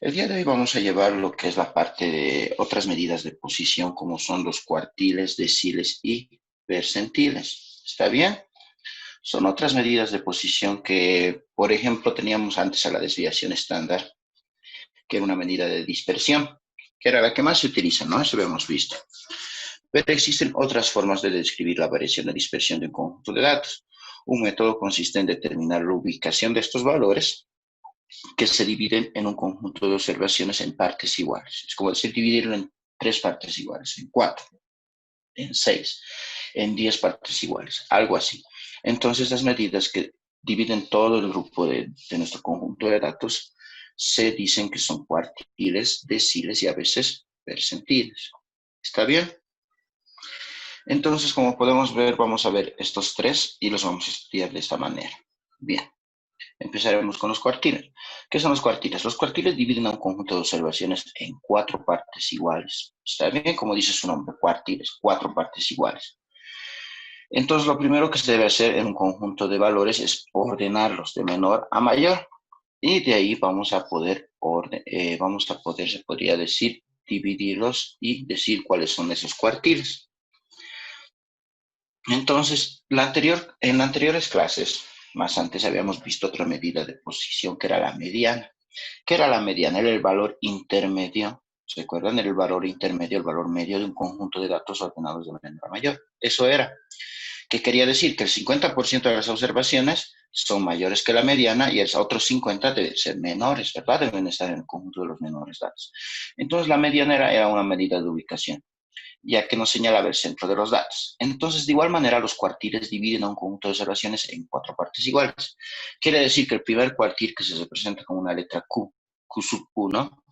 El día de hoy vamos a llevar lo que es la parte de otras medidas de posición, como son los cuartiles, deciles y percentiles. ¿Está bien? Son otras medidas de posición que, por ejemplo, teníamos antes a la desviación estándar, que era una medida de dispersión, que era la que más se utiliza, ¿no? Eso lo hemos visto. Pero existen otras formas de describir la variación de dispersión de un conjunto de datos. Un método consiste en determinar la ubicación de estos valores que se dividen en un conjunto de observaciones en partes iguales. Es como decir, dividirlo en tres partes iguales, en cuatro, en seis, en 10 partes iguales, algo así. Entonces, las medidas que dividen todo el grupo de nuestro conjunto de datos se dicen que son cuartiles, deciles y a veces percentiles. ¿Está bien? Entonces, como podemos ver, vamos a ver estos tres y los vamos a estudiar de esta manera. Bien. Empezaremos con los cuartiles. ¿Qué son los cuartiles? Los cuartiles dividen a un conjunto de observaciones en cuatro partes iguales. ¿Está bien? Como dice su nombre, cuartiles, cuatro partes iguales. Entonces, lo primero que se debe hacer en un conjunto de valores es ordenarlos de menor a mayor. Y de ahí se podría decir, dividirlos y decir cuáles son esos cuartiles. Entonces, en anteriores clases, más antes habíamos visto otra medida de posición que era la mediana. ¿Qué era la mediana? Era el valor intermedio. ¿Se acuerdan? Era el valor intermedio, el valor medio de un conjunto de datos ordenados de menor a mayor. Eso era. ¿Qué quería decir? Que el 50% de las observaciones son mayores que la mediana y el otro 50% deben ser menores, ¿verdad? Deben estar en el conjunto de los menores datos. Entonces, la mediana era una medida de ubicación, ya que nos señalaba el centro de los datos. Entonces, de igual manera, los cuartiles dividen a un conjunto de observaciones en cuatro partes iguales. Quiere decir que el primer cuartil, que se representa con una letra Q, Q sub 1,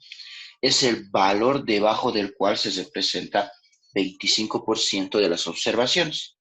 es el valor debajo del cual se representa 25% de las observaciones.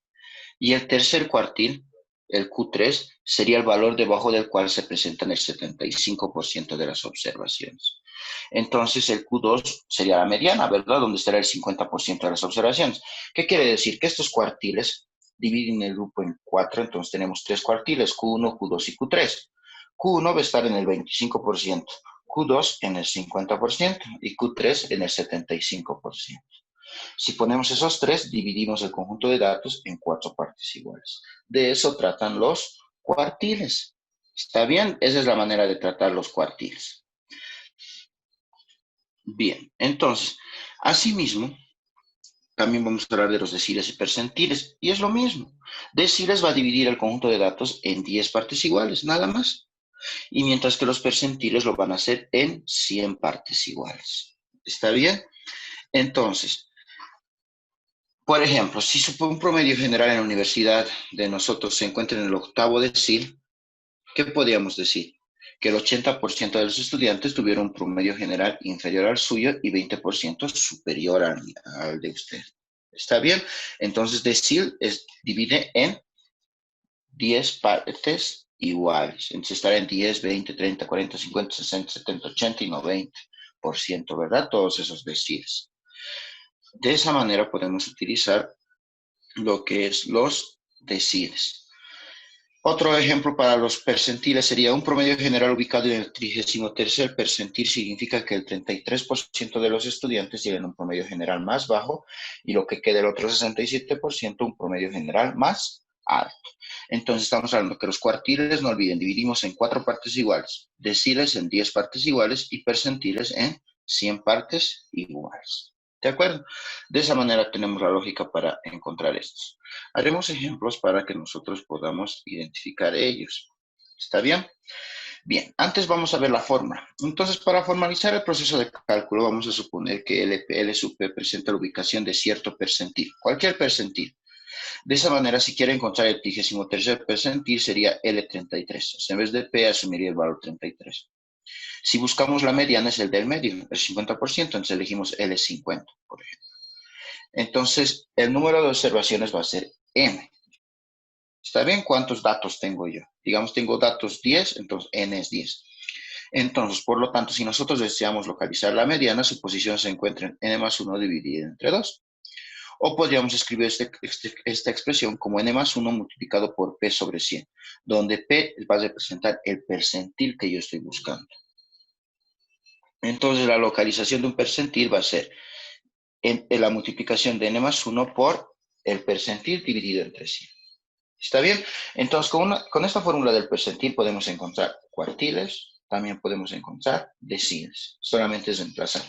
Y el tercer cuartil, el Q3, sería el valor debajo del cual se presentan el 75% de las observaciones. Entonces el Q2 sería la mediana, ¿verdad? Donde estará el 50% de las observaciones. ¿Qué quiere decir? Que estos cuartiles dividen el grupo en cuatro, entonces tenemos tres cuartiles, Q1, Q2 y Q3. Q1 va a estar en el 25%, Q2 en el 50% y Q3 en el 75%. Si ponemos esos tres, dividimos el conjunto de datos en cuatro partes iguales. De eso tratan los cuartiles. ¿Está bien? Esa es la manera de tratar los cuartiles. Bien, entonces, asimismo, también vamos a hablar de los deciles y percentiles, y es lo mismo. Deciles va a dividir el conjunto de datos en 10 partes iguales, nada más. Y mientras que los percentiles lo van a hacer en 100 partes iguales. ¿Está bien? Entonces, por ejemplo, si un promedio general en la universidad de nosotros se encuentra en el octavo decil, ¿qué podríamos decir? Que el 80% de los estudiantes tuvieron un promedio general inferior al suyo y 20% superior al de usted. ¿Está bien? Entonces, decil divide en 10 partes iguales. Entonces, estará en 10, 20, 30, 40, 50, 60, 70, 80 y 90%, ¿verdad? Todos esos deciles. De esa manera podemos utilizar lo que es los deciles. Otro ejemplo para los percentiles sería un promedio general ubicado en el 33º percentil. Significa que el 33% de los estudiantes tienen un promedio general más bajo y lo que queda el otro 67% un promedio general más alto. Entonces estamos hablando que los cuartiles, no olviden, dividimos en cuatro partes iguales, deciles en 10 partes iguales y percentiles en 100 partes iguales. ¿De acuerdo? De esa manera tenemos la lógica para encontrar estos. Haremos ejemplos para que nosotros podamos identificar ellos. ¿Está bien? Bien, antes vamos a ver la fórmula. Entonces, para formalizar el proceso de cálculo, vamos a suponer que L sub P presenta la ubicación de cierto percentil, cualquier percentil. De esa manera, si quiere encontrar el 33º percentil, sería L33. O sea, en vez de P, asumiría el valor 33. Si buscamos la mediana, es el del medio, el 50%, entonces elegimos L50, por ejemplo. Entonces, el número de observaciones va a ser N. ¿Está bien? ¿Cuántos datos tengo yo? Digamos, tengo datos 10, entonces N es 10. Entonces, por lo tanto, si nosotros deseamos localizar la mediana, su posición se encuentra en N más 1 dividido entre 2. O podríamos escribir esta expresión como N más 1 multiplicado por P sobre 100, donde P va a representar el percentil que yo estoy buscando. Entonces la localización de un percentil va a ser en la multiplicación de n más 1 por el percentil dividido entre 100. ¿Está bien? Entonces, con esta fórmula del percentil podemos encontrar cuartiles, también podemos encontrar deciles. Solamente es reemplazar,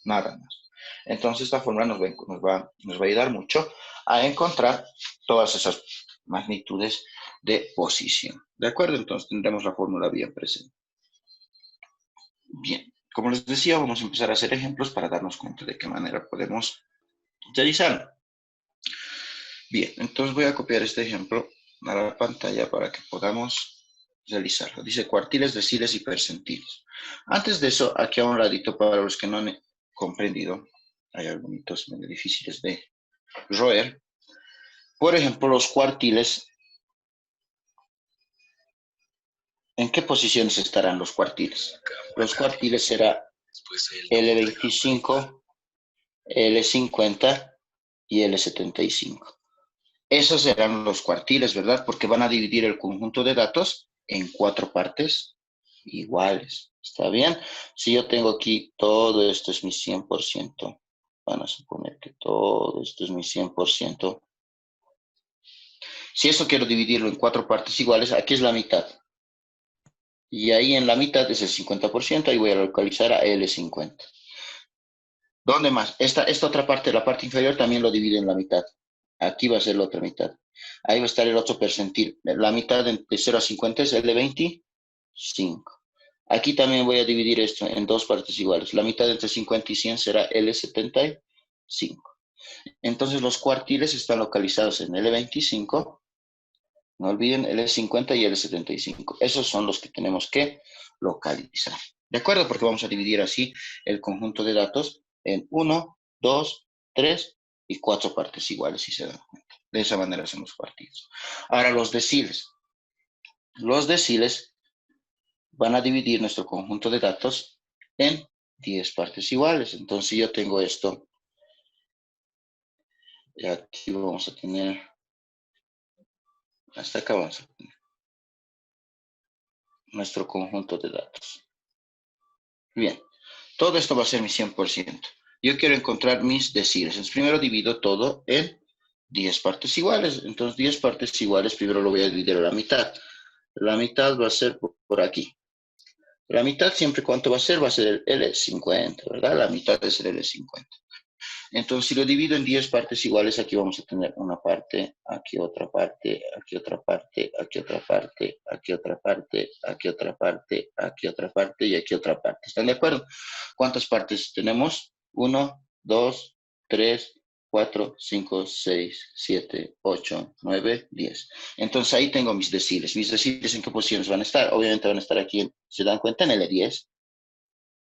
nada más. Entonces, esta fórmula nos va a ayudar mucho a encontrar todas esas magnitudes de posición. ¿De acuerdo? Entonces, tendremos la fórmula bien presente. Bien, como les decía, vamos a empezar a hacer ejemplos para darnos cuenta de qué manera podemos realizarlo. Bien, entonces voy a copiar este ejemplo a la pantalla para que podamos realizarlo. Dice cuartiles, deciles y percentiles. Antes de eso, aquí a un ladito, para los que no han comprendido, hay algunos medio difíciles de roer. Por ejemplo, los cuartiles, ¿en qué posiciones estarán los cuartiles? Los cuartiles será L25, L50 y L75. Esos serán los cuartiles, ¿verdad? Porque van a dividir el conjunto de datos en 4 partes iguales. ¿Está bien? Si yo tengo aquí todo esto es mi 100%, van a suponer que todo esto es mi 100%. Si esto quiero dividirlo en 4 partes iguales, aquí es la mitad. Y ahí en la mitad es el 50%, ahí voy a localizar a L50. ¿Dónde más? Esta otra parte, la parte inferior, también lo divido en la mitad. Aquí va a ser la otra mitad. Ahí va a estar el otro percentil. La mitad de 0 a 50 es L25. Aquí también voy a dividir esto en 2 partes iguales. La mitad entre 50 y 100 será L75. Entonces los cuartiles están localizados en L25. No olviden L50 y L75. Esos son los que tenemos que localizar. ¿De acuerdo? Porque vamos a dividir así el conjunto de datos en 1, 2, 3 y 4 partes iguales, si se dan cuenta. De esa manera hacemos los cuartiles. Ahora los deciles. Los deciles van a dividir nuestro conjunto de datos en 10 partes iguales. Entonces, si yo tengo esto, y aquí vamos a tener, hasta acá vamos a tener nuestro conjunto de datos. Bien, todo esto va a ser mi 100%. Yo quiero encontrar mis deciles. Entonces, primero divido todo en 10 partes iguales. Entonces, 10 partes iguales, primero lo voy a dividir a la mitad. La mitad va a ser por aquí. La mitad siempre, ¿cuánto va a ser? Va a ser el L50, ¿verdad? La mitad es el L50. Entonces, si lo divido en 10 partes iguales, aquí vamos a tener una parte, aquí otra parte, aquí otra parte, aquí otra parte, aquí otra parte, aquí otra parte, aquí otra parte y aquí otra parte. ¿Están de acuerdo? ¿Cuántas partes tenemos? 1, 2, 3, 4, 5, 6, 7, 8, 9, 10. Entonces ahí tengo mis deciles. ¿Mis deciles en qué posiciones van a estar? Obviamente van a estar aquí, ¿se dan cuenta? En L10,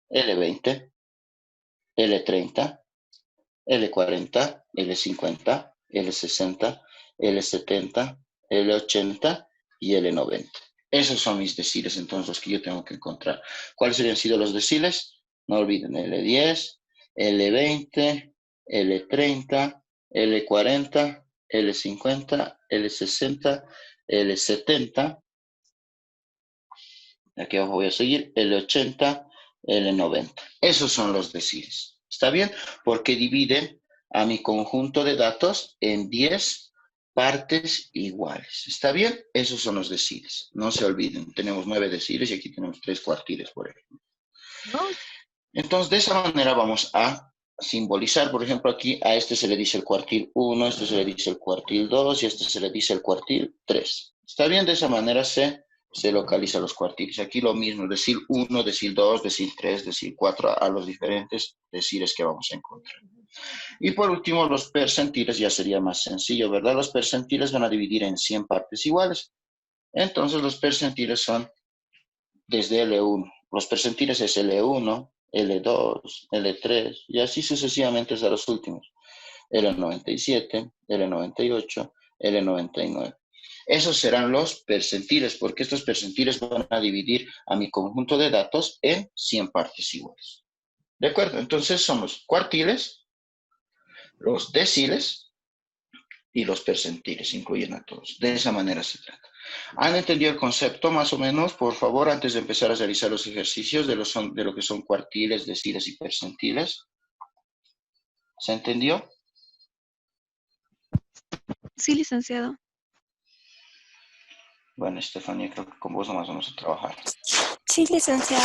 L20, L30, L40, L50, L60, L70, L80 y L90. Esos son mis deciles, entonces, los que yo tengo que encontrar. ¿Cuáles habrían sido los deciles? No olviden L10, L20, L30, L40, L50, L60, L70. Aquí abajo voy a seguir L80, L90. Esos son los deciles. ¿Está bien? Porque dividen a mi conjunto de datos en 10 partes iguales. ¿Está bien? Esos son los deciles. No se olviden. Tenemos 9 deciles y aquí tenemos 3 cuartiles, por ejemplo. ¿No? Entonces, de esa manera vamos a simbolizar, por ejemplo, aquí a este se le dice el cuartil 1, a este se le dice el cuartil 2 y a este se le dice el cuartil 3. ¿Está bien? De esa manera se localiza los cuartiles. Aquí lo mismo, decir 1, decir 2, decir 3, decir 4 a los diferentes deciles que vamos a encontrar. Y por último, los percentiles ya sería más sencillo, ¿verdad? Los percentiles van a dividir en 100 partes iguales. Entonces, los percentiles son desde L1. Los percentiles es L1, L2, L3 y así sucesivamente hasta los últimos. L97, L98, L99. Esos serán los percentiles, porque estos percentiles van a dividir a mi conjunto de datos en 100 partes iguales. ¿De acuerdo? Entonces son los cuartiles, los deciles y los percentiles, incluyen a todos. De esa manera se trata. ¿Han entendido el concepto más o menos? Por favor, antes de empezar a realizar los ejercicios de lo que son cuartiles, deciles y percentiles. ¿Se entendió? Sí, licenciado. Bueno, Estefanía, creo que con vos nomás vamos a trabajar. Sí, licenciado.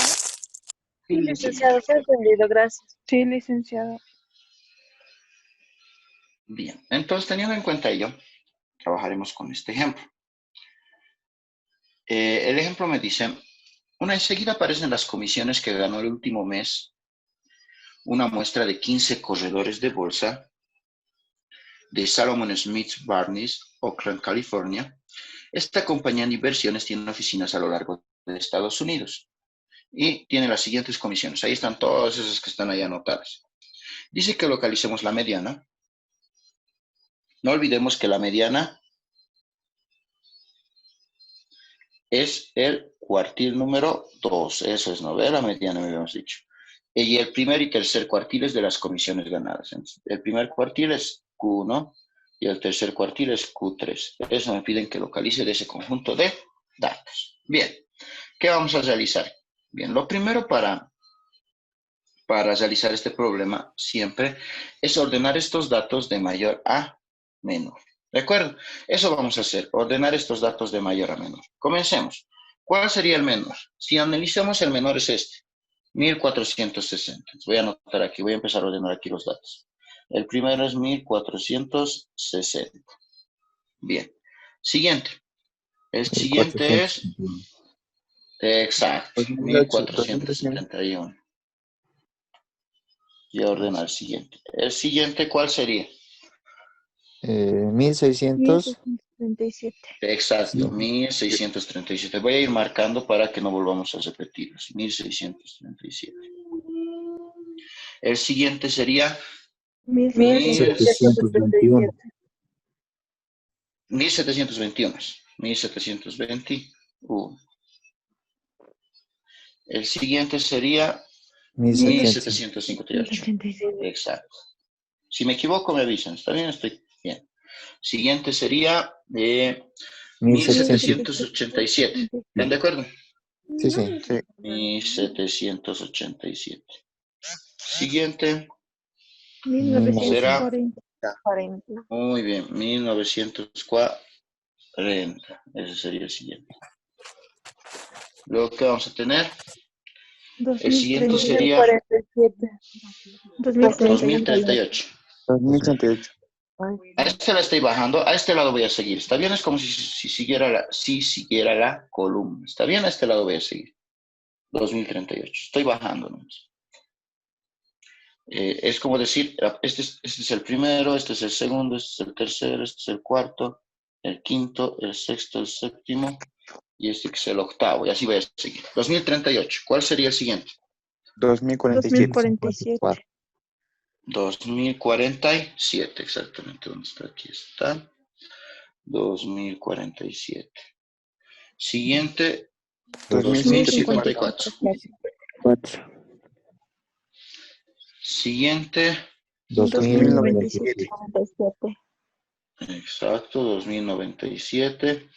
Sí, licenciado, se ha entendido, gracias. Sí, licenciado. Bien, entonces teniendo en cuenta ello, trabajaremos con este ejemplo. El ejemplo me dice, enseguida aparecen las comisiones que ganó el último mes una muestra de 15 corredores de bolsa de Salomon Smith Barneys, Oakland, California. Esta compañía de inversiones tiene oficinas a lo largo de Estados Unidos y tiene las siguientes comisiones. Ahí están todas esas que están ahí anotadas. Dice que localicemos la mediana. No olvidemos que la mediana es el cuartil número 2. Eso es, ¿no? Ve la mediana, me habíamos dicho. Y el primer y tercer cuartil es de las comisiones ganadas. El primer cuartil es Q1 y el tercer cuartil es Q3. Eso me piden que localice de ese conjunto de datos. Bien, ¿qué vamos a realizar? Bien, lo primero para realizar este problema siempre es ordenar estos datos de mayor a menor. ¿De acuerdo? Eso vamos a hacer, ordenar estos datos de mayor a menor. Comencemos. ¿Cuál sería el menor? Si analizamos el menor es este, 1460. Voy a anotar aquí, voy a empezar a ordenar aquí los datos. El primero es 1460. Bien. Siguiente. El siguiente es... Exacto, 1471. Y ordena el siguiente. El siguiente, ¿cuál sería? 1600. 1637. Exacto, 1637. Voy a ir marcando para que no volvamos a repetirlos. 1637. El siguiente sería 1721. 1721. 1721. El siguiente sería 1758. 87. Exacto. Si me equivoco, me avisan. ¿Está bien? Estoy bien. Siguiente sería 1787. ¿Están de acuerdo? Sí, sí. 1787. Siguiente será, 1940. muy bien, 1940. Ese sería el siguiente. Luego, ¿qué vamos a tener? El siguiente sería 2038. 2038. A este la estoy bajando, a este lado voy a seguir. ¿Está bien? Es como si siguiera la columna. ¿Está bien? A este lado voy a seguir. 2038. Estoy bajando nomás. Es como decir, este es el primero, este es el segundo, este es el tercero, este es el cuarto, el quinto, el sexto, el séptimo y este es el octavo. Y así voy a seguir. 2038. ¿Cuál sería el siguiente? 2047. 2047, exactamente. ¿Dónde está? Aquí está. 2047. Siguiente, 2054. Siguiente, 2097. exacto, 2097.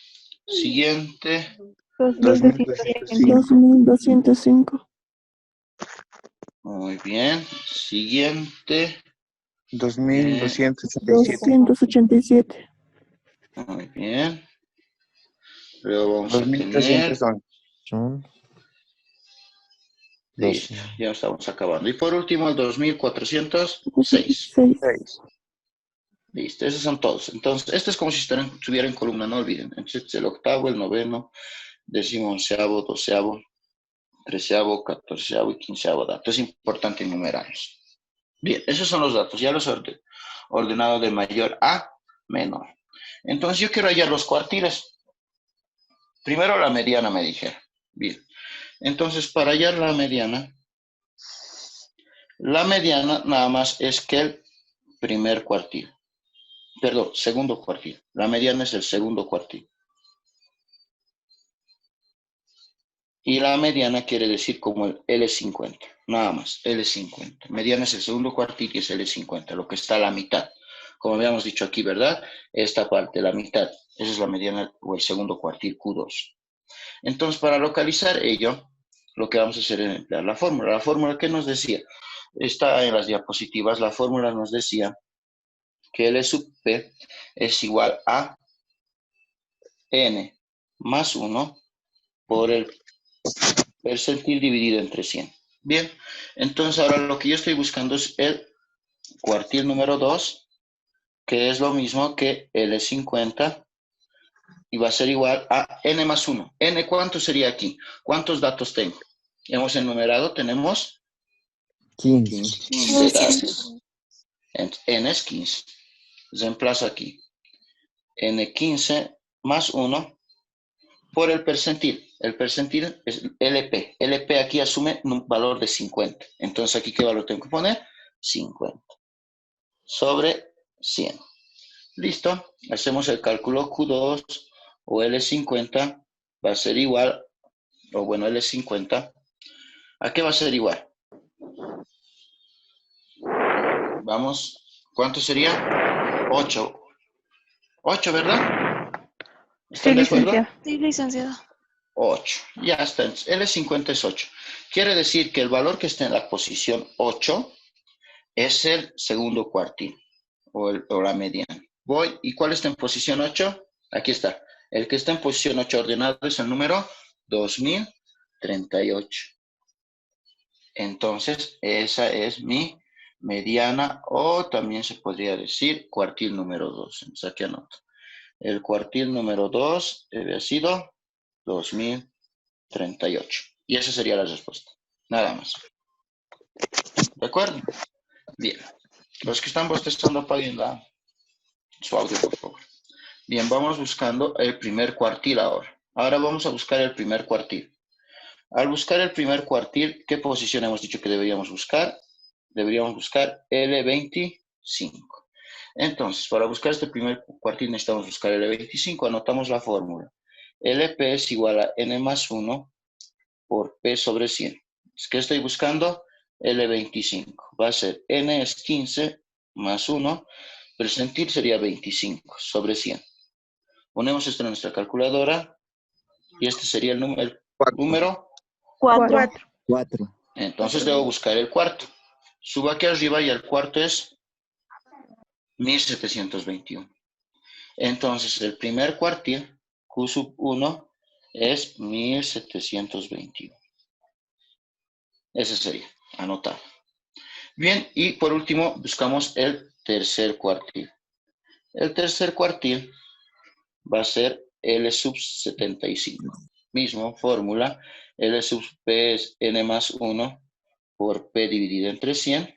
Siguiente, 2205. muy bien. Siguiente, 2287. 287. muy bien. Luego vamos a tener, 2311. Son listo, ya estamos acabando. Y por último, el 2406. 6. 6. Listo, esos son todos. Entonces, este es como si estuviera en columna, no olviden. Entonces, este es el octavo, el noveno, décimo, onceavo, doceavo, treceavo, catorceavo y quinceavo dato. Es importante enumerarlos. Bien, esos son los datos. Ya los he ordenado de mayor a menor. Entonces, yo quiero hallar los cuartiles. Primero la mediana, me dijeron. Bien. Entonces, para hallar la mediana nada más es que el primer cuartil. Perdón, segundo cuartil. La mediana es el segundo cuartil. Y la mediana quiere decir como el L50. Nada más, L50. Mediana es el segundo cuartil y es L50, lo que está a la mitad. como habíamos dicho aquí, ¿verdad? Esta parte, la mitad, esa es la mediana o el segundo cuartil Q2. Entonces, para localizar ello, lo que vamos a hacer es emplear la fórmula. La fórmula que nos decía, está en las diapositivas, la fórmula nos decía que L sub P es igual a N más 1 por el percentil dividido entre 100. Bien, entonces ahora lo que yo estoy buscando es el cuartil número 2, que es lo mismo que L50, y va a ser igual a N más 1. N, ¿cuánto sería aquí? ¿Cuántos datos tengo? Hemos enumerado, tenemos 15. 15 datos. N es 15. Reemplazo aquí. N15 más 1 por el percentil. El percentil es LP. LP aquí asume un valor de 50. Entonces, ¿aquí qué valor tengo que poner? 50. Sobre 100. Listo. Hacemos el cálculo Q2 o L50 va a ser igual, o bueno, L50. ¿A qué va a ser igual? Vamos, ¿cuánto sería? 8. 8, ¿verdad? ¿Están de acuerdo? Sí, licenciado. 8. Ya está. L50 es 8. Quiere decir que el valor que está en la posición 8 es el segundo cuartil o la mediana. Voy, ¿y cuál está en posición 8? Aquí está. El que está en posición 8 ordenado es el número 2038. Entonces, esa es mi mediana, o también se podría decir cuartil número 2. Entonces, aquí anoto. El cuartil número 2 debe haber sido 2038. Y esa sería la respuesta. Nada más. ¿De acuerdo? Bien. Los que están bostezando, apaguen su audio, por favor. Bien, vamos buscando el primer cuartil ahora. Ahora vamos a buscar el primer cuartil. Al buscar el primer cuartil, ¿qué posición hemos dicho que deberíamos buscar? Deberíamos buscar L25. Entonces, para buscar este primer cuartil necesitamos buscar L25. Anotamos la fórmula. LP es igual a N más 1 por P sobre 100. ¿Qué estoy buscando? L25. Va a ser N es 15 más 1. Percentil sería 25 sobre 100. Ponemos esto en nuestra calculadora y este sería el número 4. 4. Entonces debo buscar el cuarto. Subo aquí arriba y el cuarto es 1721. Entonces el primer cuartil, Q sub 1, es 1721. Ese sería, anotado. Bien, y por último buscamos el tercer cuartil. El tercer cuartil va a ser L sub 75. Mismo fórmula, L sub P es N más 1 por P dividido entre 100.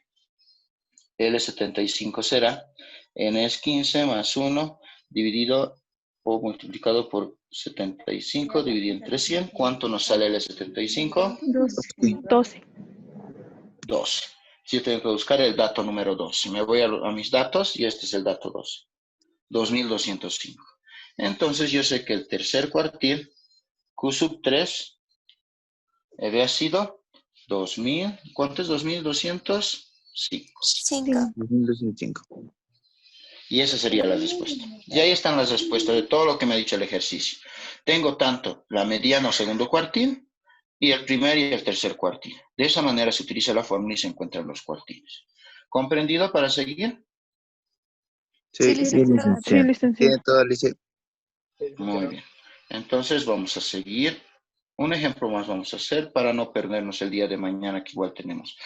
L75 será N es 15 más 1 dividido o multiplicado por 75 dividido entre 100. ¿Cuánto nos sale L75? 12. 12. Si yo tengo que buscar el dato número 12. Me voy a mis datos y este es el dato 12. 2205. Entonces yo sé que el tercer cuartil, Q sub 3, había sido 2000. ¿Cuánto es 2205? 5. 2025. Y esa sería la respuesta. Y ahí están las respuestas de todo lo que me ha dicho el ejercicio. Tengo tanto la mediana o segundo cuartil y el primer y el tercer cuartil. De esa manera se utiliza la fórmula y se encuentran los cuartiles. ¿Comprendido para seguir? Sí, Sí, licenciado. Sí, licenciado. tiene todo, licenciado. Muy bien. Entonces vamos a seguir. Un ejemplo más vamos a hacer para no perdernos el día de mañana que igual tenemos.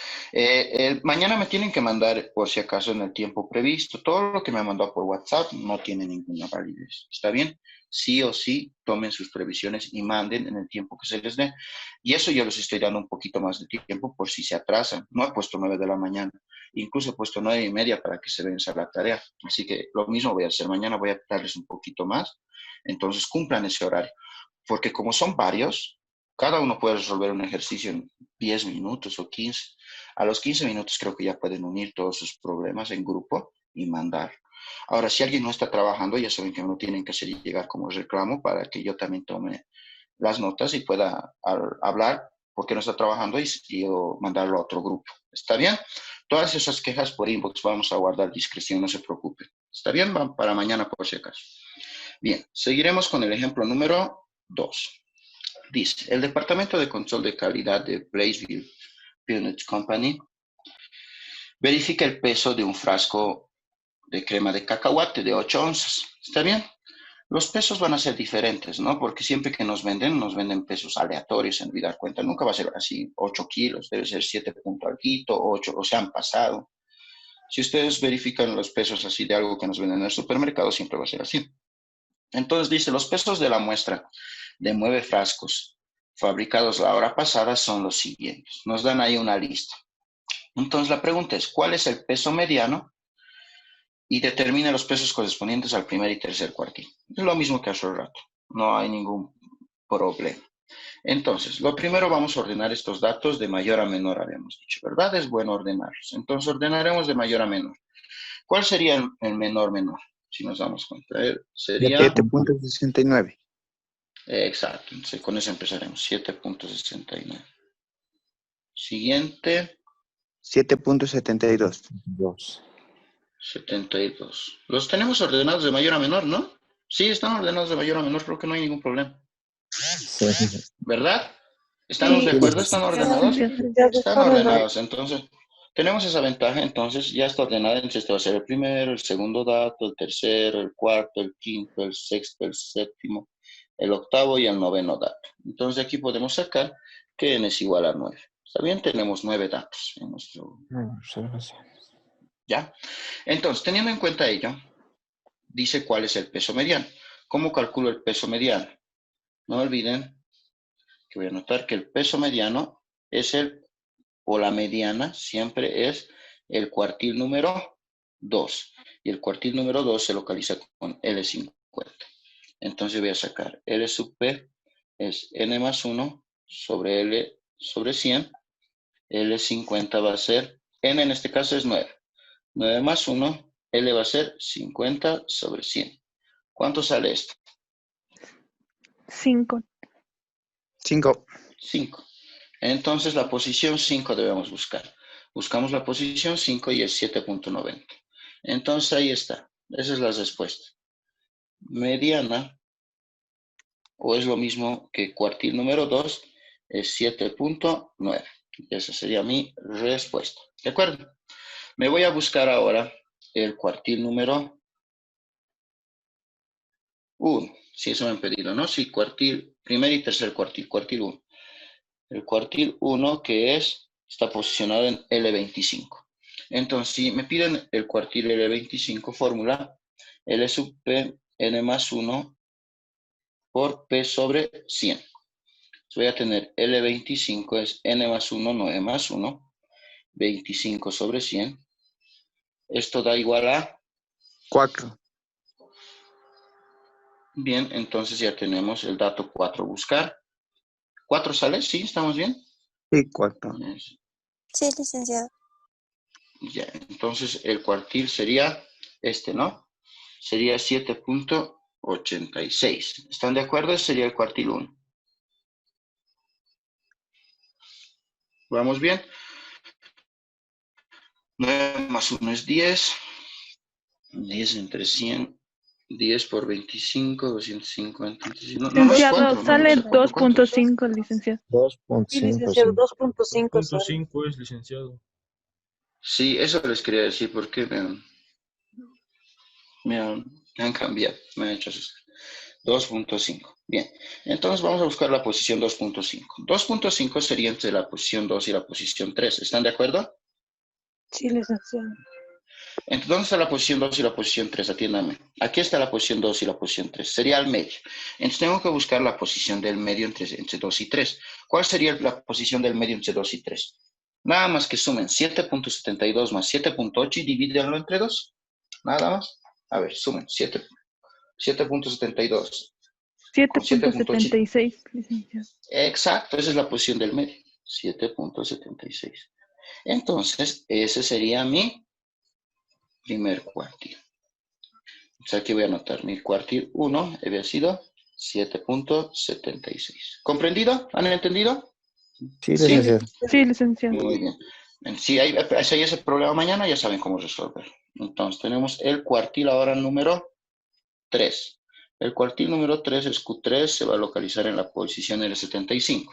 Mañana me tienen que mandar, por si acaso, en el tiempo previsto. Todo lo que me ha mandado por WhatsApp no tiene ninguna validez. ¿Está bien? Sí o sí, tomen sus previsiones y manden en el tiempo que se les dé. Y eso yo les estoy dando un poquito más de tiempo por si se atrasan. No he puesto 9 de la mañana. Incluso he puesto 9:30 para que se venza la tarea. Así que lo mismo voy a hacer mañana. Voy a darles un poquito más. Entonces cumplan ese horario. Porque como son varios, cada uno puede resolver un ejercicio en 10 minutos o 15. A los 15 minutos creo que ya pueden unir todos sus problemas en grupo y mandar. Ahora, si alguien no está trabajando, ya saben que me lo tienen que hacer llegar como reclamo para que yo también tome las notas y pueda hablar porque no está trabajando y yo mandarlo a otro grupo. ¿Está bien? Todas esas quejas por inbox vamos a guardar discreción, no se preocupen. ¿Está bien? Van para mañana por si acaso. Bien, seguiremos con el ejemplo número 2. Dice, el Departamento de Control de Calidad de Blaceville Peanut Company verifica el peso de un frasco de crema de cacahuate de 8 onzas. ¿Está bien? Los pesos van a ser diferentes, ¿no? Porque siempre que nos venden pesos aleatorios en dar cuenta. Nunca va a ser así 8 kilos, debe ser 7 punto alguito, 8, o se han pasado. Si ustedes verifican los pesos así de algo que nos venden en el supermercado, siempre va a ser así. Entonces dice, los pesos de la muestra de 9 frascos fabricados la hora pasada son los siguientes. Nos dan ahí una lista. Entonces la pregunta es, ¿cuál es el peso mediano? Y determina los pesos correspondientes al primer y tercer cuartil. Es lo mismo que hace rato. No hay ningún problema. Entonces, lo primero vamos a ordenar estos datos de mayor a menor, habíamos dicho, ¿verdad? Es bueno ordenarlos. Entonces, ordenaremos de mayor a menor. ¿Cuál sería el menor menor? Si nos damos cuenta. Sería... 7.69. Exacto. Entonces, con eso empezaremos. 7.69. Siguiente. 7.72. 72. Los tenemos ordenados de mayor a menor, ¿no? Sí, están ordenados de mayor a menor, creo que no hay ningún problema. Sí. ¿Verdad? ¿Estamos de acuerdo? ¿Están ordenados? Están ordenados, entonces, tenemos esa ventaja, entonces ya está ordenado, entonces este va a ser el primero, el segundo dato, el tercero, el cuarto, el quinto, el sexto, el séptimo, el octavo y el noveno dato. Entonces aquí podemos sacar que n es igual a 9. ¿Está bien? Tenemos 9 datos en nuestro... ¿Ya? Entonces, teniendo en cuenta ello, dice cuál es el peso mediano. ¿Cómo calculo el peso mediano? No olviden que voy a anotar que el peso mediano es o la mediana siempre es el cuartil número 2. Y el cuartil número 2 se localiza con L50. Entonces voy a sacar L sub P es N más 1 sobre L sobre 100. L50 va a ser, N en este caso es 9. 9 más 1, L va a ser 50 sobre 100. ¿Cuánto sale esto? 5. 5. 5. Entonces la posición 5 debemos buscar. Buscamos la posición 5 y es 7.90. Entonces ahí está. Esa es la respuesta. Mediana, o es lo mismo que cuartil número 2, es 7.9. Esa sería mi respuesta. ¿De acuerdo? Me voy a buscar ahora el cuartil número 1. Si eso me han pedido, ¿no? Sí, cuartil, primer y tercer cuartil, cuartil 1. El cuartil 1 que está posicionado en L25. Entonces, si me piden el cuartil L25, fórmula L sub P N más 1 por P sobre 100. Voy a tener L25 es N más 1, 9 más 1, 25 sobre 100. Esto da igual a 4. Bien, entonces ya tenemos el dato 4. Buscar. 4 sale, ¿sí? ¿Estamos bien? Sí, 4. Sí, licenciado. Ya, entonces el cuartil sería este, ¿no? Sería 7.86. ¿Están de acuerdo? Ese sería el cuartil 1. ¿Vamos bien? 9 más 1 es 10. 10 entre 100. 10 por 25, 250. No, no es Licenciado, 4, ¿no? sale Debe ser 4. ¿Cuánto es? 2.5, licenciado. 2.5. Sí, licenciado, 2.5 sale. 2.5 es, licenciado. Sí, eso les quería decir porque me han cambiado. Me han hecho eso. 2.5. Bien, entonces vamos a buscar la posición 2.5. 2.5 sería entre la posición 2 y la posición 3. ¿Están de acuerdo? Sí, licenciado. Entonces, ¿dónde está la posición 2 y la posición 3? Atiéndame. Aquí está la posición 2 y la posición 3. Sería al medio. Entonces, tengo que buscar la posición del medio entre 2 y 3. ¿Cuál sería la posición del medio entre 2 y 3? Nada más que sumen 7.72 más 7.8 y divídenlo entre 2. Nada más. A ver, sumen 7.72. 7.76, licenciado. Exacto, esa es la posición del medio. 7.76. Entonces, ese sería mi primer cuartil. O sea, aquí voy a anotar mi cuartil 1, había sido 7.76. ¿Comprendido? ¿Han entendido? Sí, Sí. licenciado. Sí, licenciado. Muy bien. Si hay ese problema mañana, ya saben cómo resolver. Entonces, tenemos el cuartil ahora número 3. El cuartil número 3 es Q3, se va a localizar en la posición L75.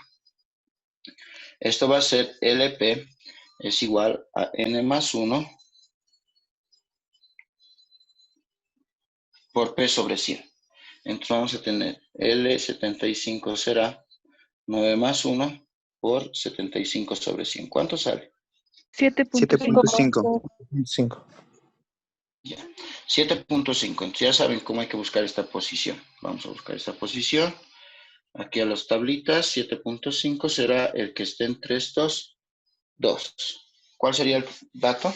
Esto va a ser LP es igual a N más 1 por P sobre 100. Entonces vamos a tener L75 será 9 más 1 por 75 sobre 100. ¿Cuánto sale? 7.5. 7.5. 5. Ya. 7.5. Entonces ya saben cómo hay que buscar esta posición. Vamos a buscar esta posición. Aquí a las tablitas, 7.5 será el que esté entre estos dos. ¿Cuál sería el dato?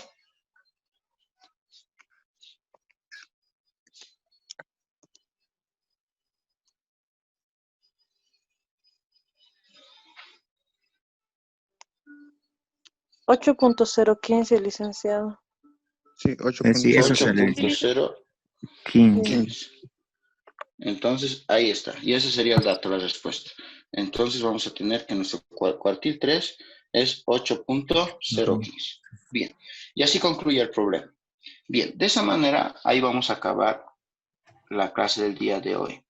$8.015, licenciado. Sí, Sí, eso sale. 8.015. Entonces, ahí está. Y ese sería el dato, la respuesta. Entonces, vamos a tener que nuestro cuartil 3 es 8.015. Bien. Y así concluye el problema. Bien, de esa manera, ahí vamos a acabar la clase del día de hoy.